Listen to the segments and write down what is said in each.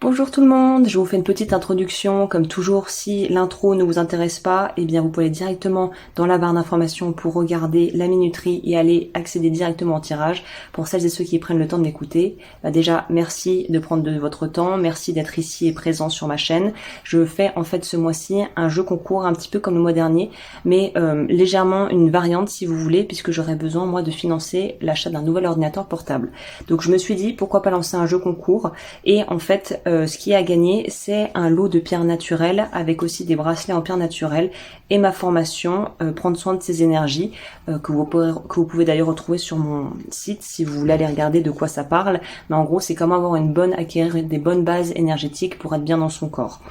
Bonjour tout le monde, je vous fais une petite introduction. Comme toujours, si l'intro ne vous intéresse pas, eh bien vous pouvez aller directement dans la barre d'informations pour regarder la minuterie et aller accéder directement au tirage. Pour celles et ceux qui prennent le temps de m'écouter, déjà merci de prendre de votre temps, merci d'être ici et présent sur ma chaîne. Je fais en fait ce mois-ci un jeu concours un petit peu comme le mois dernier, mais légèrement une variante si vous voulez, puisque j'aurais besoin moi de financer l'achat d'un nouvel ordinateur portable. Donc je me suis dit pourquoi pas lancer un jeu concours et en fait ce qui est à gagner, c'est un lot de pierres naturelles avec aussi des bracelets en pierres naturelles et ma formation prendre soin de ses énergies que vous pouvez d'ailleurs retrouver sur mon site si vous voulez aller regarder de quoi ça parle. Mais en gros, c'est comment acquérir des bonnes bases énergétiques pour être bien dans son corps.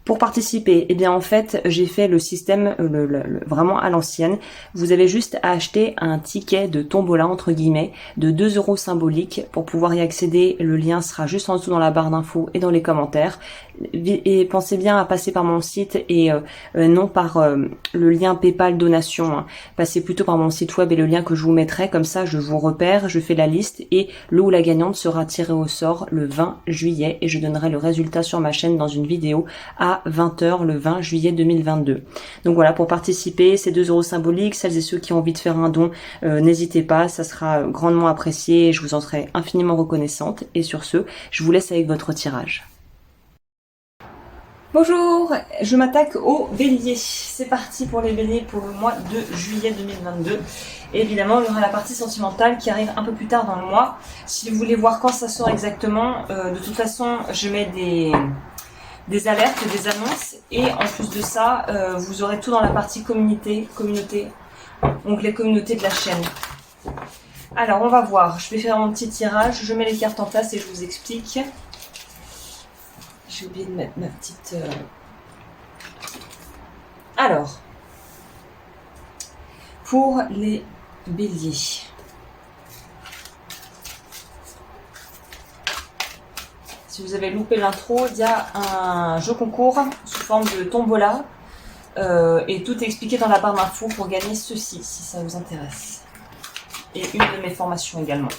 Pour participer, eh bien en fait, j'ai fait le système vraiment à l'ancienne. Vous avez juste à acheter un ticket de tombola entre guillemets de 2 € symboliques pour pouvoir y accéder. Le lien sera juste en dessous dans la barre d'infos et dans les commentaires. Et pensez bien à passer par mon site et non par le lien PayPal donation. Passez plutôt par mon site web et le lien que je vous mettrai. Comme ça, je vous repère, je fais la liste et le ou la gagnante sera tirée au sort le 20 juillet et je donnerai le résultat sur ma chaîne dans une vidéo à 20 h le 20 juillet 2022. Donc voilà, pour participer, c'est 2 € symboliques. Celles et ceux qui ont envie de faire un don, n'hésitez pas, ça sera grandement apprécié et je vous en serai infiniment reconnaissante. Et sur ce, je vous laisse avec votre tirage. Bonjour, je m'attaque aux béliers. C'est parti pour les béliers pour le mois de juillet 2022. Et évidemment, il y aura la partie sentimentale qui arrive un peu plus tard dans le mois. Si vous voulez voir quand ça sort exactement, de toute façon, je mets des alertes, des annonces. Et en plus de ça, vous aurez tout dans la partie communauté, onglet communauté de la chaîne. Alors, on va voir. Je vais faire mon petit tirage. Je mets les cartes en place et je vous explique. J'ai oublié de mettre ma petite... Alors, pour les béliers. Si vous avez loupé l'intro, il y a un jeu concours sous forme de tombola. Et tout est expliqué dans la barre d'infos pour gagner ceci, si ça vous intéresse. Et une de mes formations également.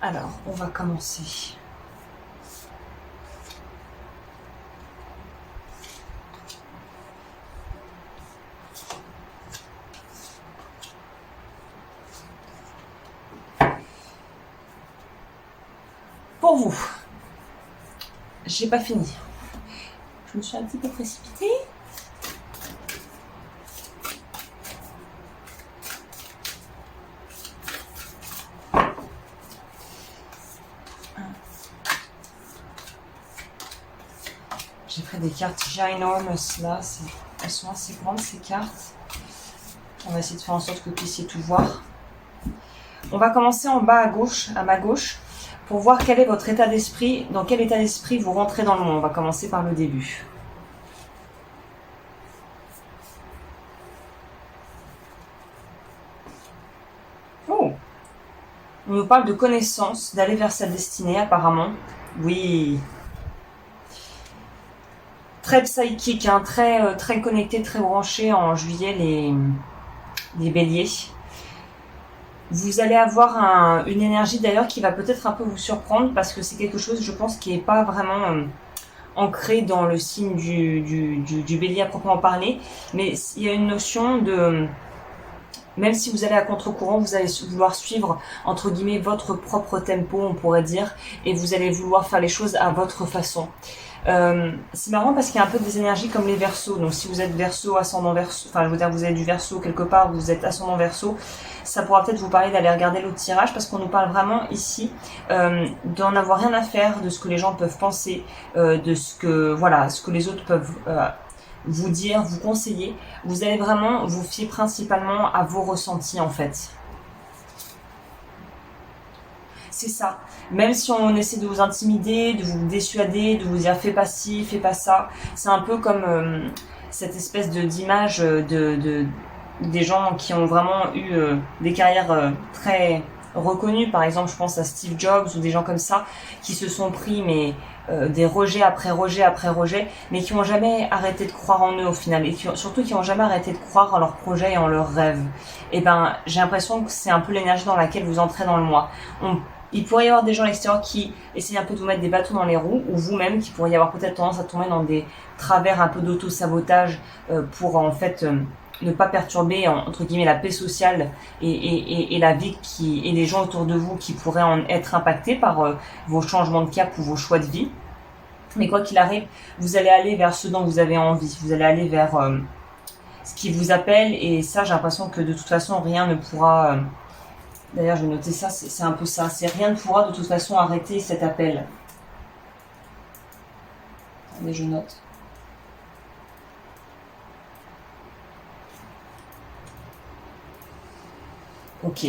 Alors, on va commencer. Pour vous, j'ai pas fini. Je me suis un petit peu précipitée. J'ai pris des cartes ginormous là, elles sont assez grandes ces cartes. On va essayer de faire en sorte que vous puissiez tout voir. On va commencer en bas à gauche, à ma gauche, pour voir quel est votre état d'esprit, dans quel état d'esprit vous rentrez dans le monde. On va commencer par le début. Oh! On nous parle de connaissance, d'aller vers sa destinée apparemment. Oui. Très psychique, hein, très connecté, très branché en juillet les béliers. Vous allez avoir une énergie d'ailleurs qui va peut-être un peu vous surprendre parce que c'est quelque chose, je pense, qui n'est pas vraiment ancré dans le signe du bélier à proprement parler. Mais il y a une notion de... Même si vous allez à contre-courant, vous allez vouloir suivre, entre guillemets, votre propre tempo, on pourrait dire, et vous allez vouloir faire les choses à votre façon. C'est marrant parce qu'il y a un peu des énergies comme les versos. Donc si vous êtes verso, ascendant verso, enfin je veux dire vous avez du verso quelque part, vous êtes ascendant verso, ça pourra peut-être vous parler d'aller regarder l'autre tirage parce qu'on nous parle vraiment ici d'en avoir rien à faire de ce que les gens peuvent penser, de ce que les autres peuvent vous dire, vous conseiller. Vous allez vraiment vous fier principalement à vos ressentis en fait. C'est ça. Même si on essaie de vous intimider, de vous dissuader, de vous dire fais pas ci, fais pas ça, c'est un peu comme cette espèce d'image des gens qui ont vraiment eu des carrières très reconnues. Par exemple, je pense à Steve Jobs ou des gens comme ça qui se sont pris des rejets après rejets après rejets, mais qui n'ont jamais arrêté de croire en eux au final, et surtout qui n'ont jamais arrêté de croire en leurs projets et en leurs rêves. Et ben, j'ai l'impression que c'est un peu l'énergie dans laquelle vous entrez dans le mois. Il pourrait y avoir des gens à l'extérieur qui essayent un peu de vous mettre des bâtons dans les roues, ou vous-même qui pourriez avoir peut-être tendance à tomber dans des travers un peu d'auto-sabotage pour en fait ne pas perturber entre guillemets la paix sociale et la vie et les gens autour de vous qui pourraient en être impactés par vos changements de cap ou vos choix de vie. Mais quoi qu'il arrive, vous allez aller vers ce dont vous avez envie. Vous allez aller vers ce qui vous appelle. Et ça, j'ai l'impression que de toute façon, rien ne pourra... D'ailleurs, je vais noter ça, c'est un peu ça. C'est rien ne pourra de toute façon arrêter cet appel. Attendez, je note. Ok.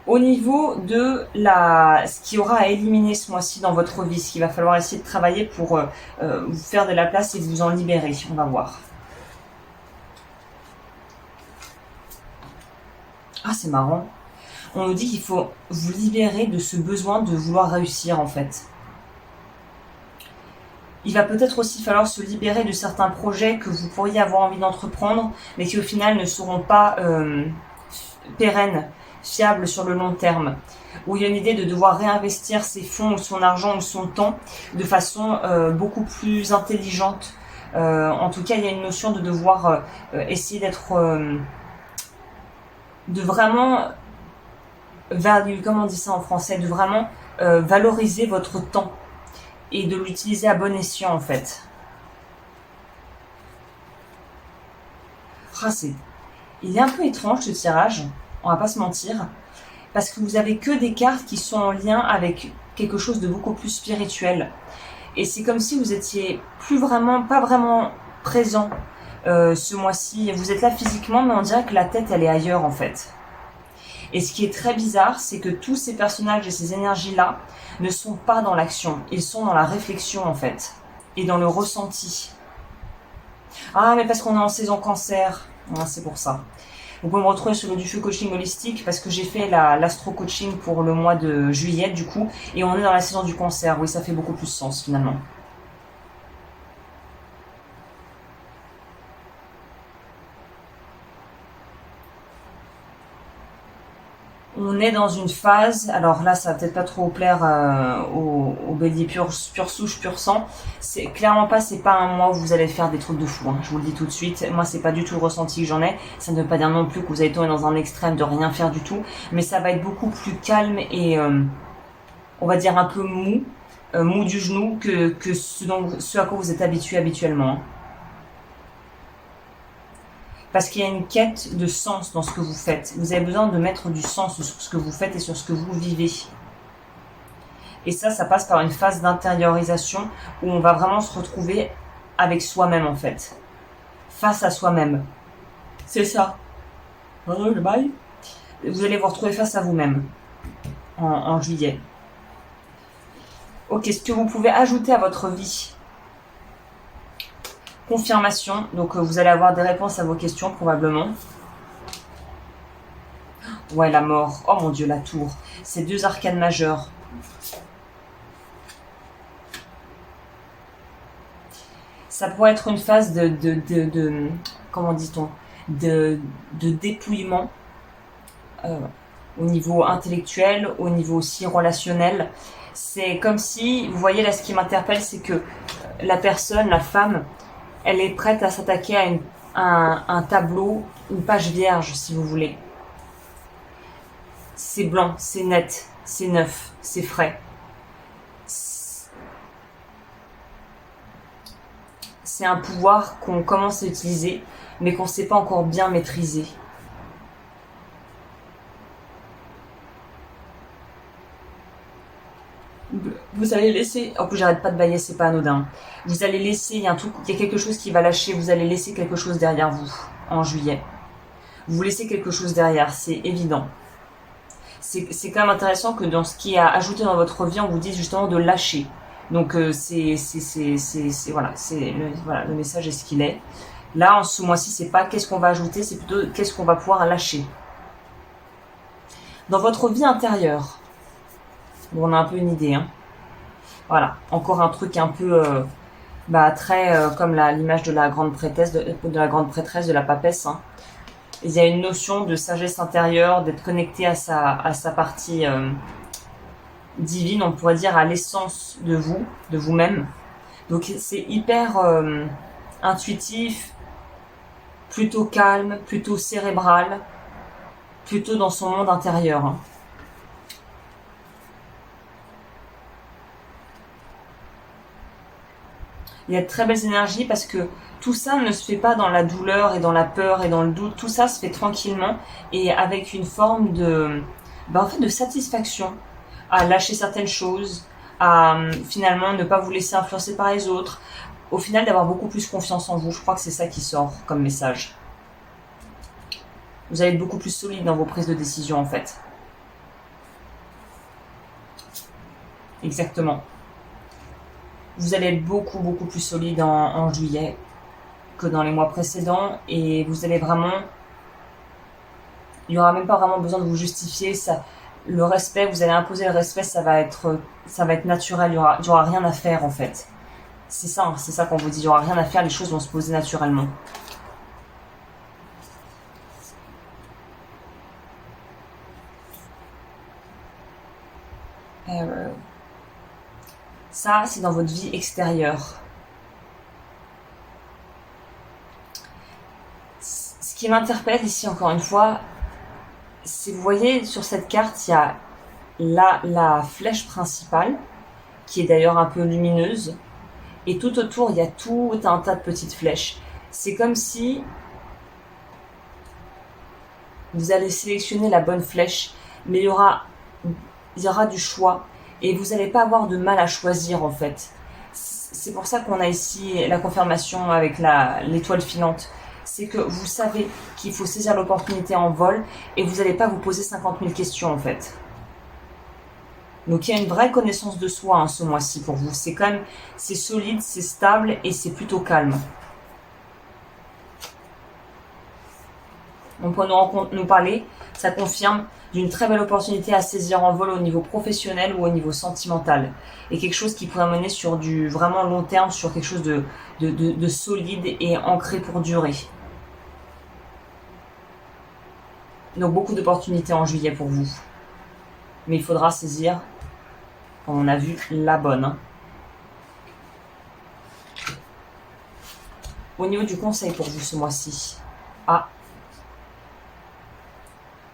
Au niveau de ce qui aura à éliminer ce mois-ci dans votre vie, ce qu'il va falloir essayer de travailler pour vous faire de la place et vous en libérer, on va voir. Ah, c'est marrant. On nous dit qu'il faut vous libérer de ce besoin de vouloir réussir en fait. Il va peut-être aussi falloir se libérer de certains projets que vous pourriez avoir envie d'entreprendre, mais qui au final ne seront pas pérennes, fiables sur le long terme. Où il y a une idée de devoir réinvestir ses fonds ou son argent ou son temps de façon beaucoup plus intelligente. En tout cas, il y a une notion de devoir essayer d'être... de vraiment... value, comment on dit ça en français, de vraiment valoriser votre temps et de l'utiliser à bon escient en fait. Ah, il est un peu étrange ce tirage, on va pas se mentir, parce que vous avez que des cartes qui sont en lien avec quelque chose de beaucoup plus spirituel. Et c'est comme si vous étiez pas vraiment présent ce mois-ci. Vous êtes là physiquement, mais on dirait que la tête elle est ailleurs en fait. Et ce qui est très bizarre, c'est que tous ces personnages et ces énergies-là ne sont pas dans l'action. Ils sont dans la réflexion, en fait. Et dans le ressenti. Ah, mais parce qu'on est en saison cancer. Ah, c'est pour ça. Vous pouvez me retrouver sur le Dufeu Coaching Holistique parce que j'ai fait l'astro-coaching pour le mois de juillet, du coup. Et on est dans la saison du cancer. Oui, ça fait beaucoup plus sens, finalement. On est dans une phase, alors là ça va peut-être pas trop plaire au bélier pur souche, pur sang, c'est clairement pas, c'est pas un mois où vous allez faire des trucs de fou, hein. Je vous le dis tout de suite, moi c'est pas du tout le ressenti que j'en ai, ça ne veut pas dire non plus que vous allez tomber dans un extrême de rien faire du tout, mais ça va être beaucoup plus calme et on va dire un peu mou du genou que ce à quoi vous êtes habitué habituellement, hein. Parce qu'il y a une quête de sens dans ce que vous faites. Vous avez besoin de mettre du sens sur ce que vous faites et sur ce que vous vivez. Et ça passe par une phase d'intériorisation où on va vraiment se retrouver avec soi-même en fait. Face à soi-même. C'est ça. Le bail. Vous allez vous retrouver face à vous-même en juillet. Ok, ce que vous pouvez ajouter à votre vie. Confirmation, donc vous allez avoir des réponses à vos questions probablement. Ouais, la mort. Oh mon dieu, la tour. Ces deux arcanes majeures. Ça pourrait être une phase de comment dit-on, de dépouillement au niveau intellectuel, au niveau aussi relationnel. C'est comme si, vous voyez là, ce qui m'interpelle, c'est que la personne, la femme, elle est prête à s'attaquer à un tableau, une page vierge, si vous voulez. C'est blanc, c'est net, c'est neuf, c'est frais. C'est un pouvoir qu'on commence à utiliser, mais qu'on ne sait pas encore bien maîtriser. Vous allez laisser, en plus j'arrête pas de bailler, c'est pas anodin. Vous allez laisser, il y a quelque chose qui va lâcher, vous allez laisser quelque chose derrière vous en juillet. Vous laissez quelque chose derrière, c'est évident. C'est quand même intéressant que dans ce qui est à ajouter dans votre vie, on vous dise justement de lâcher. Donc voilà, le message est ce qu'il est. Là, en ce mois-ci, c'est pas qu'est-ce qu'on va ajouter, c'est plutôt qu'est-ce qu'on va pouvoir lâcher. Dans votre vie intérieure, bon, on a un peu une idée, hein. Voilà, encore un truc un peu très comme l'image de la grande prêtresse, de la grande prêtresse, de la papesse, hein. Il y a une notion de sagesse intérieure, d'être connecté à sa partie divine, on pourrait dire à l'essence de vous, de vous-même. Donc c'est hyper intuitif, plutôt calme, plutôt cérébral, plutôt dans son monde intérieur. Hein. Il y a de très belles énergies parce que tout ça ne se fait pas dans la douleur et dans la peur et dans le doute. Tout ça se fait tranquillement et avec une forme de, en fait, de satisfaction à lâcher certaines choses, à finalement ne pas vous laisser influencer par les autres. Au final, d'avoir beaucoup plus confiance en vous. Je crois que c'est ça qui sort comme message. Vous allez être beaucoup plus solide dans vos prises de décision en fait. Exactement. Vous allez être beaucoup plus solide en juillet que dans les mois précédents et vous allez vraiment... Il n'y aura même pas vraiment besoin de vous justifier. Ça, le respect, vous allez imposer le respect, ça va être naturel. Il y aura rien à faire en fait. C'est ça qu'on vous dit. Il n'y aura rien à faire, les choses vont se poser naturellement. Ça, c'est dans votre vie extérieure. Ce qui m'interpelle ici, encore une fois, c'est, vous voyez, sur cette carte, il y a la flèche principale, qui est d'ailleurs un peu lumineuse, et tout autour, il y a tout un tas de petites flèches. C'est comme si vous allez sélectionner la bonne flèche, mais il y aura du choix, et vous n'allez pas avoir de mal à choisir, en fait. C'est pour ça qu'on a ici la confirmation avec l'étoile filante. C'est que vous savez qu'il faut saisir l'opportunité en vol et vous n'allez pas vous poser 50 000 questions en fait. Donc il y a une vraie connaissance de soi hein, ce mois-ci pour vous. C'est solide, c'est stable et c'est plutôt calme. Donc pour nous parler, ça confirme d'une très belle opportunité à saisir en vol au niveau professionnel ou au niveau sentimental. Et quelque chose qui pourrait mener sur du vraiment long terme, sur quelque chose de solide et ancré pour durer. Donc beaucoup d'opportunités en juillet pour vous. Mais il faudra saisir, comme on a vu, la bonne. Hein. Au niveau du conseil pour vous ce mois-ci. Ah.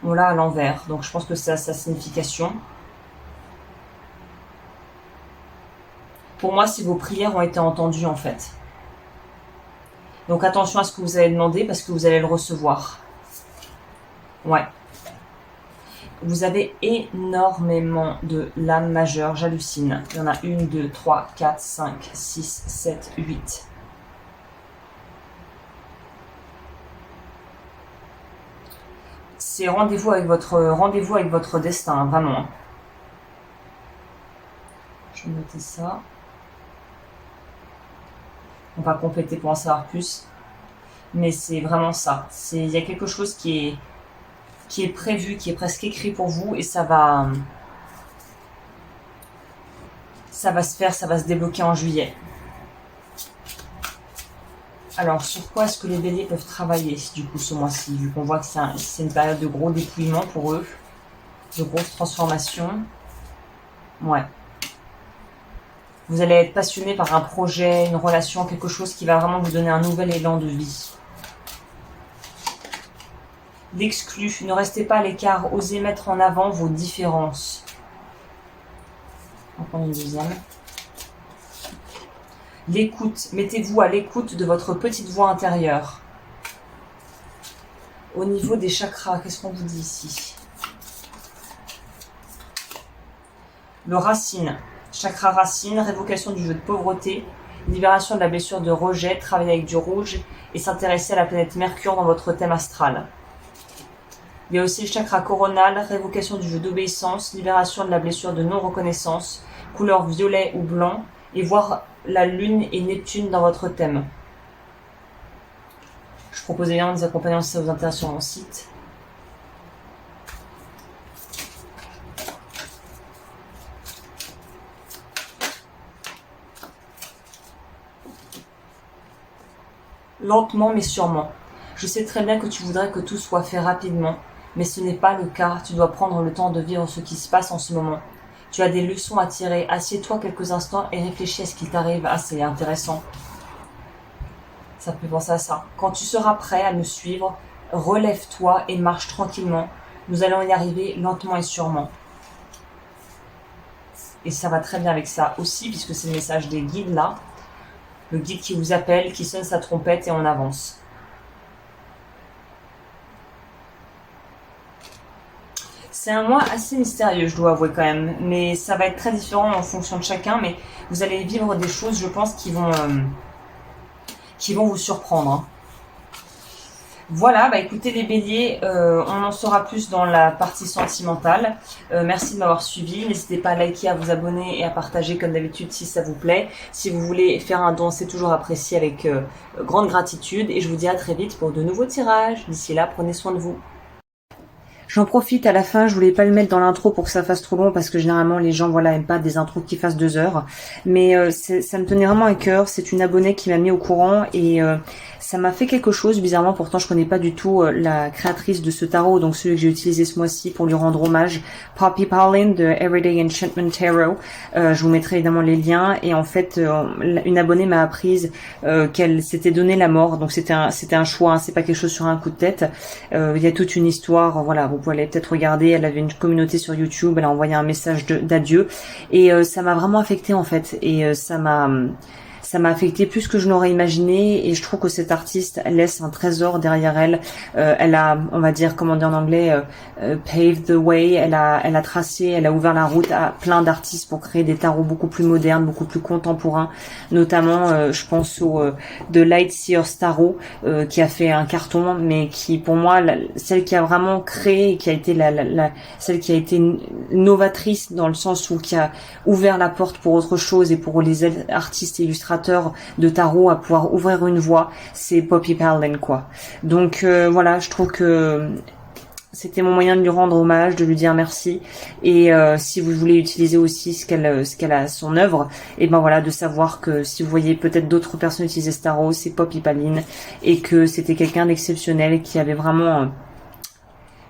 On l'a à l'envers, donc je pense que ça a sa signification. Pour moi, si vos prières ont été entendues en fait. Donc attention à ce que vous allez demander parce que vous allez le recevoir. Ouais. Vous avez énormément de lames majeures, j'hallucine. Il y en a 1, 2, 3, 4, 5, 6, 7, 8. C'est rendez-vous avec votre destin, hein, vraiment. Je vais noter ça. On va compléter pour en savoir plus. Mais c'est vraiment ça. Il y a quelque chose qui est prévu, qui est presque écrit pour vous et ça va se faire, ça va se débloquer en juillet. Alors, sur quoi est-ce que les béliers peuvent travailler du coup ce mois-ci, vu qu'on voit que c'est une période de gros dépouillement pour eux, de grosses transformations. Ouais. Vous allez être passionné par un projet, une relation, quelque chose qui va vraiment vous donner un nouvel élan de vie. L'exclu, ne restez pas à l'écart, osez mettre en avant vos différences. On prend une deuxième. L'écoute, mettez-vous à l'écoute de votre petite voix intérieure. Au niveau des chakras, qu'est-ce qu'on vous dit ici? Le racine, chakra racine, révocation du jeu de pauvreté, libération de la blessure de rejet, travailler avec du rouge et s'intéresser à la planète Mercure dans votre thème astral. Il y a aussi le chakra coronal, révocation du jeu d'obéissance, libération de la blessure de non-reconnaissance, couleur violet ou blanc, et voir la lune et Neptune dans votre thème. Je propose également des accompagnants si ça vous intéresse sur mon site. Lentement mais sûrement. Je sais très bien que tu voudrais que tout soit fait rapidement, mais ce n'est pas le cas. Tu dois prendre le temps de vivre ce qui se passe en ce moment. Tu as des leçons à tirer. Assieds-toi quelques instants et réfléchis à ce qui t'arrive. Ah, c'est intéressant. Ça me fait penser à ça. Quand tu seras prêt à me suivre, relève-toi et marche tranquillement. Nous allons y arriver lentement et sûrement. Et ça va très bien avec ça aussi, puisque c'est le message des guides là. Le guide qui vous appelle, qui sonne sa trompette et on avance. C'est un mois assez mystérieux, je dois avouer quand même. Mais ça va être très différent en fonction de chacun. Mais vous allez vivre des choses, je pense, qui vont vous surprendre. Hein. Voilà, bah écoutez les béliers, on en saura plus dans la partie sentimentale. Merci de m'avoir suivi. N'hésitez pas à liker, à vous abonner et à partager comme d'habitude si ça vous plaît. Si vous voulez faire un don, c'est toujours apprécié avec grande gratitude. Et je vous dis à très vite pour de nouveaux tirages. D'ici là, prenez soin de vous. J'en profite à la fin, je voulais pas le mettre dans l'intro pour que ça fasse trop long parce que généralement les gens voilà aiment pas des intros qui fassent 2 heures. Mais ça me tenait vraiment à cœur. C'est une abonnée qui m'a mis au courant et ça m'a fait quelque chose bizarrement. Pourtant je connais pas du tout la créatrice de ce tarot, donc celui que j'ai utilisé ce mois-ci pour lui rendre hommage, Poppy Pauline de Everyday Enchantment Tarot. Je vous mettrai évidemment les liens et en fait une abonnée m'a apprise qu'elle s'était donné la mort. Donc c'était un choix, hein, c'est pas quelque chose sur un coup de tête. Il y a toute une histoire, voilà. Vous pouvez peut-être regarder, elle avait une communauté sur YouTube, elle a envoyé un message d'adieu et ça m'a vraiment affecté en fait et ça m'a affecté plus que je n'aurais imaginé et je trouve que cette artiste elle laisse un trésor derrière elle. Elle a, on va dire, comment dire en anglais, paved the way. Elle a tracé, elle a ouvert la route à plein d'artistes pour créer des tarots beaucoup plus modernes, beaucoup plus contemporains. Notamment, je pense au The Lightseers Tarot qui a fait un carton, mais qui, pour moi, celle qui a vraiment créé, qui a été celle qui a été novatrice dans le sens où qui a ouvert la porte pour autre chose et pour les artistes et illustrateurs de tarot à pouvoir ouvrir une voie, c'est Poppy Pauline quoi. Donc voilà, je trouve que c'était mon moyen de lui rendre hommage, de lui dire merci et si vous voulez utiliser aussi ce qu'elle a son œuvre, et ben voilà, de savoir que si vous voyez peut-être d'autres personnes utiliser ce tarot, c'est Poppy Pauline et que c'était quelqu'un d'exceptionnel qui avait vraiment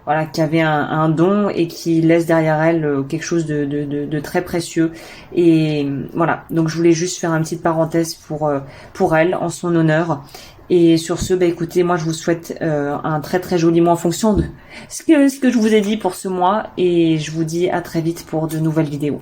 voilà, qui avait un don et qui laisse derrière elle quelque chose de très précieux. Et voilà, donc je voulais juste faire une petite parenthèse pour elle, en son honneur. Et sur ce, bah écoutez, moi je vous souhaite un très très joli mois en fonction de ce que je vous ai dit pour ce mois. Et je vous dis à très vite pour de nouvelles vidéos.